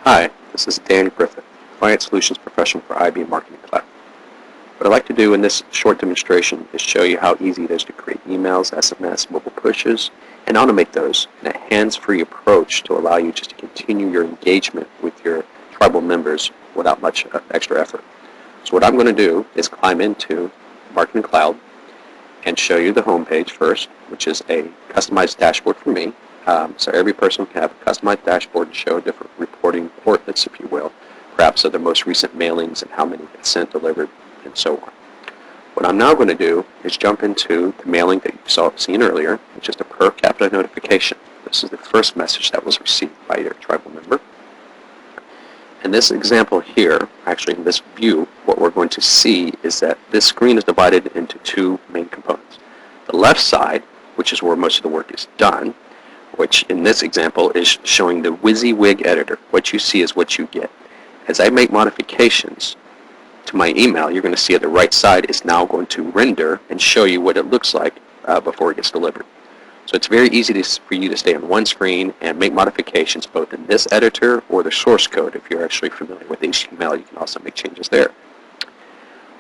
Hi, this is Dan Griffith, Client Solutions Professional for IB Marketing Cloud. What I'd like to do in this short demonstration is show you how easy it is to create emails, SMS, mobile pushes, and automate those in a hands-free approach to allow you just to continue your engagement with your tribal members without much extra effort. So what I'm going to do is climb into Marketing Cloud and show you the home page first, which is a customized dashboard for me. So every person can have a customized dashboard and show different reporting portlets, if you will, perhaps of the most recent mailings and how many get sent, delivered, and so on. What I'm now going to do is jump into the mailing that you've seen earlier, which is the per capita notification. This is the first message that was received by your tribal member. In this example here, actually in this view, what we're going to see is that this screen is divided into two main components. The left side, which is where most of the work is done, which in this example is showing the WYSIWYG editor. What you see is what you get. As I make modifications to my email, you're going to see at the right side is now going to render and show you what it looks like before it gets delivered. So it's very easy for you to stay on one screen and make modifications both in this editor or the source code. If you're actually familiar with HTML, you can also make changes there.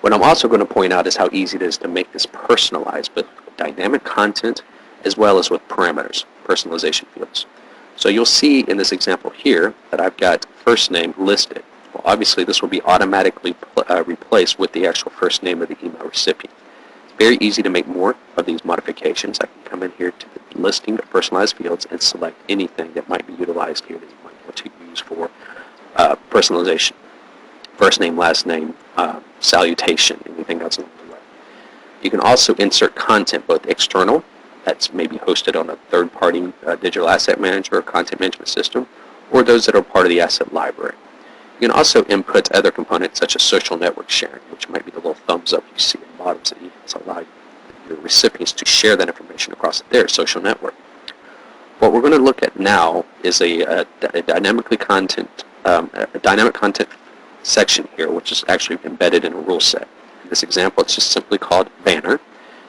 What I'm also going to point out is how easy it is to make this personalized with dynamic content as well as with parameters, personalization fields. So you'll see in this example here that I've got first name listed. Well, obviously this will be automatically replaced with the actual first name of the email recipient. It's very easy to make more of these modifications. I can come in here to the listing of personalized fields and select anything that might be utilized here that you might want to use for personalization. First name, last name, salutation, anything else along the way. You can also insert content both external, that's maybe hosted on a third-party digital asset manager or content management system, or those that are part of the asset library. You can also input other components such as social network sharing, which might be the little thumbs up you see in the bottoms of emails, allow your recipients to share that information across their social network. What we're going to look at now is a dynamic content section here, which is actually embedded in a rule set. In this example, it's just simply called banner.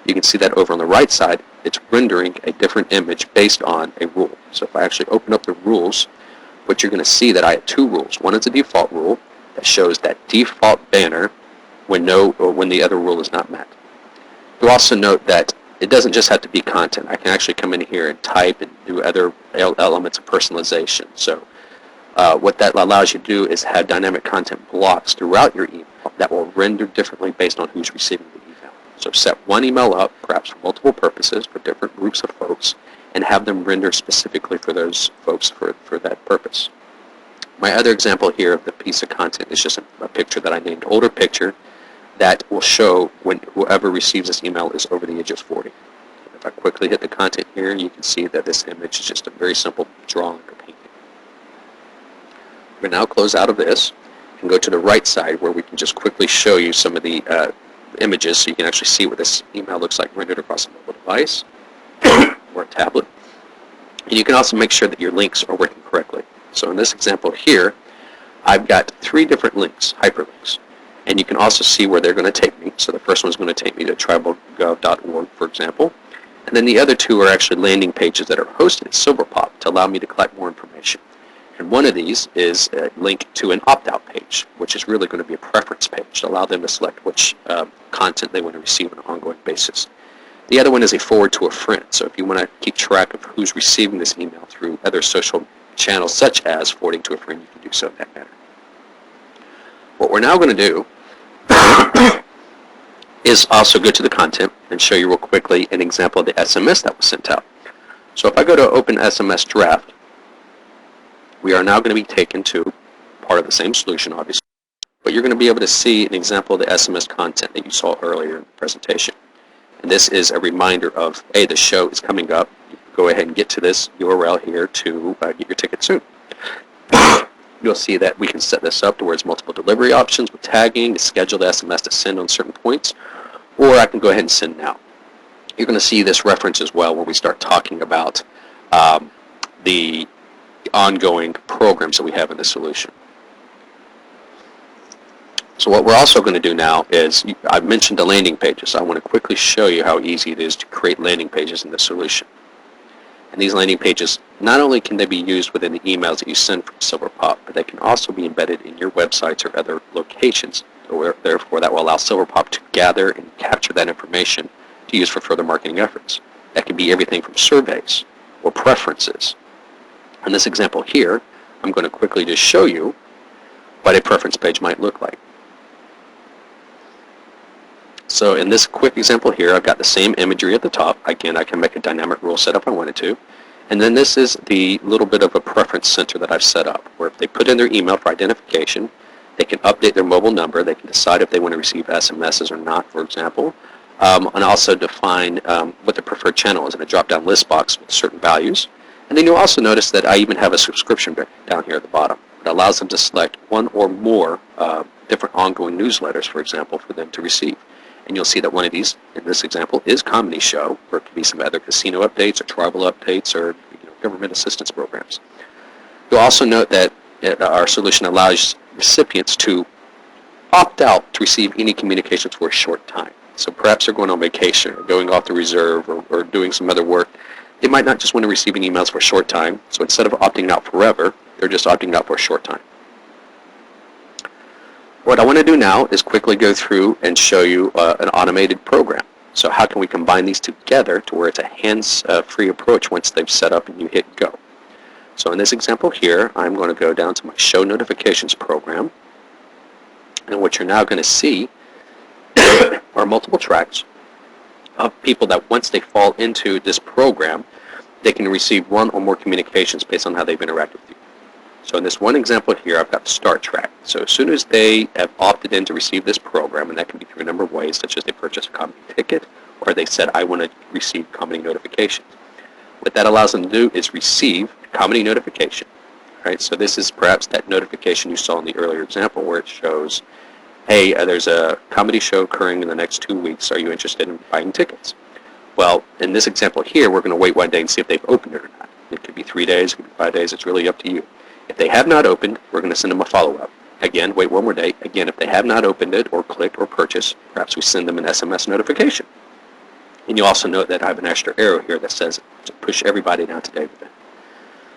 You can see that over on the right side, it's rendering a different image based on a rule. So if I actually open up the rules, what you're going to see that I have two rules. One is a default rule that shows that default banner when the other rule is not met. You'll also note that it doesn't just have to be content. I can actually come in here and type and do other elements of personalization. So what that allows you to do is have dynamic content blocks throughout your email that will render differently based on who's receiving the email. So set one email up, perhaps for multiple purposes, for different groups of folks, and have them render specifically for those folks for that purpose. My other example here of the piece of content is just a picture that I named older picture that will show when whoever receives this email is over the age of 40. If I quickly hit the content here, you can see that this image is just a very simple drawing or painting. We're now close out of this and go to the right side where we can just quickly show you some of the images so you can actually see what this email looks like rendered across a mobile device or a tablet. And you can also make sure that your links are working correctly. So in this example here, I've got three different links, hyperlinks. And you can also see where they're going to take me. So the first one's going to take me to tribalgov.org, for example. And then the other two are actually landing pages that are hosted at Silverpop to allow me to collect more information. And one of these is a link to an opt-out page, which is really going to be a preference page to allow them to select which content they want to receive on an ongoing basis. The other one is a forward to a friend. So if you want to keep track of who's receiving this email through other social channels such as forwarding to a friend, you can do so in that manner. What we're now going to do is also go to the content and show you real quickly an example of the SMS that was sent out. So if I go to Open SMS Draft, we are now going to be taken to part of the same solution, obviously, but you're going to be able to see an example of the SMS content that you saw earlier in the presentation. And this is a reminder of, hey, the show is coming up. You can go ahead and get to this URL here to get your ticket soon. You'll see that we can set this up to where it's multiple delivery options with tagging to schedule the SMS to send on certain points, or I can go ahead and send now. You're going to see this reference as well when we start talking about the ongoing programs that we have in the solution. So what we're also going to do now is, I've mentioned the landing pages. So I want to quickly show you how easy it is to create landing pages in the solution. And these landing pages, not only can they be used within the emails that you send from Silverpop, but they can also be embedded in your websites or other locations. Therefore, that will allow Silverpop to gather and capture that information to use for further marketing efforts. That can be everything from surveys or preferences. In this example here, I'm going to quickly just show you what a preference page might look like. So in this quick example here, I've got the same imagery at the top. Again, I can make a dynamic rule set if I wanted to. And then this is the little bit of a preference center that I've set up, where if they put in their email for identification, they can update their mobile number, they can decide if they want to receive SMSs or not, for example, and also define what the preferred channel is in a drop-down list box with certain values. And then you'll also notice that I even have a subscription down here at the bottom. It allows them to select one or more different ongoing newsletters, for example, for them to receive. And you'll see that one of these, in this example, is Comedy Show, or it could be some other casino updates or tribal updates or government assistance programs. You'll also note that our solution allows recipients to opt out to receive any communications for a short time. So perhaps they're going on vacation or going off the reserve or doing some other work. They might not just want to receive emails for a short time, so instead of opting out forever, they're just opting out for a short time. What I want to do now is quickly go through and show you an automated program. So how can we combine these together to where it's a hands-free approach once they've set up and you hit go. So in this example here, I'm going to go down to my Show Notifications program. And what you're now going to see are multiple tracks of people that once they fall into this program, they can receive one or more communications based on how they've interacted with you. So in this one example here, I've got the start track. So as soon as they have opted in to receive this program, and that can be through a number of ways, such as they purchase a comedy ticket, or they said, I want to receive comedy notifications. What that allows them to do is receive a comedy notification. Right? So this is perhaps that notification you saw in the earlier example where it shows, hey, there's a comedy show occurring in the next 2 weeks. Are you interested in buying tickets? Well, in this example here, we're going to wait one day and see if they've opened it or not. It could be 3 days, it could be 5 days. It's really up to you. If they have not opened, we're going to send them a follow-up. Again, wait one more day. Again, if they have not opened it or clicked or purchased, perhaps we send them an SMS notification. And you also note that I have an extra arrow here that says to push everybody down to day of event.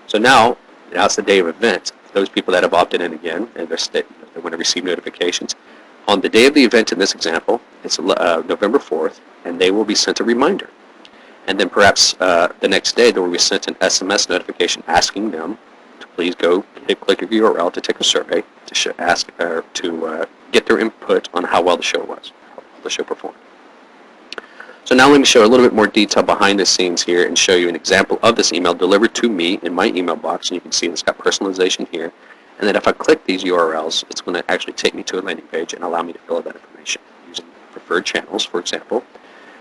So now it's the day of event. Those people that have opted in again and they want to receive notifications. On the day of the event in this example, it's November 4th, and they will be sent a reminder. And then perhaps the next day they will be sent an SMS notification asking them please go click a URL to take a survey to get their input on how well the show was, how well the show performed. So now let me show a little bit more detail behind the scenes here and show you an example of this email delivered to me in my email box. And you can see it's got personalization here. And then if I click these URLs, it's going to actually take me to a landing page and allow me to fill out that information using preferred channels, for example,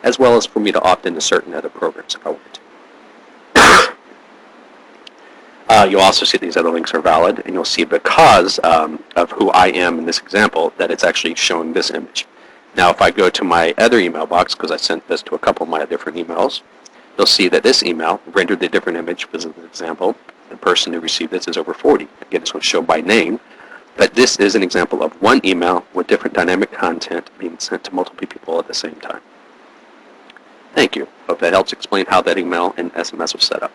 as well as for me to opt into certain other programs if I wanted to. You'll also see these other links are valid, and you'll see because of who I am in this example that it's actually showing this image. Now if I go to my other email box, because I sent this to a couple of my different emails, you'll see that this email rendered the different image. As an example, the person who received this is over 40. Again, it's going to show by name, but this is an example of one email with different dynamic content being sent to multiple people at the same time. Thank you. Hope that helps explain how that email and SMS was set up.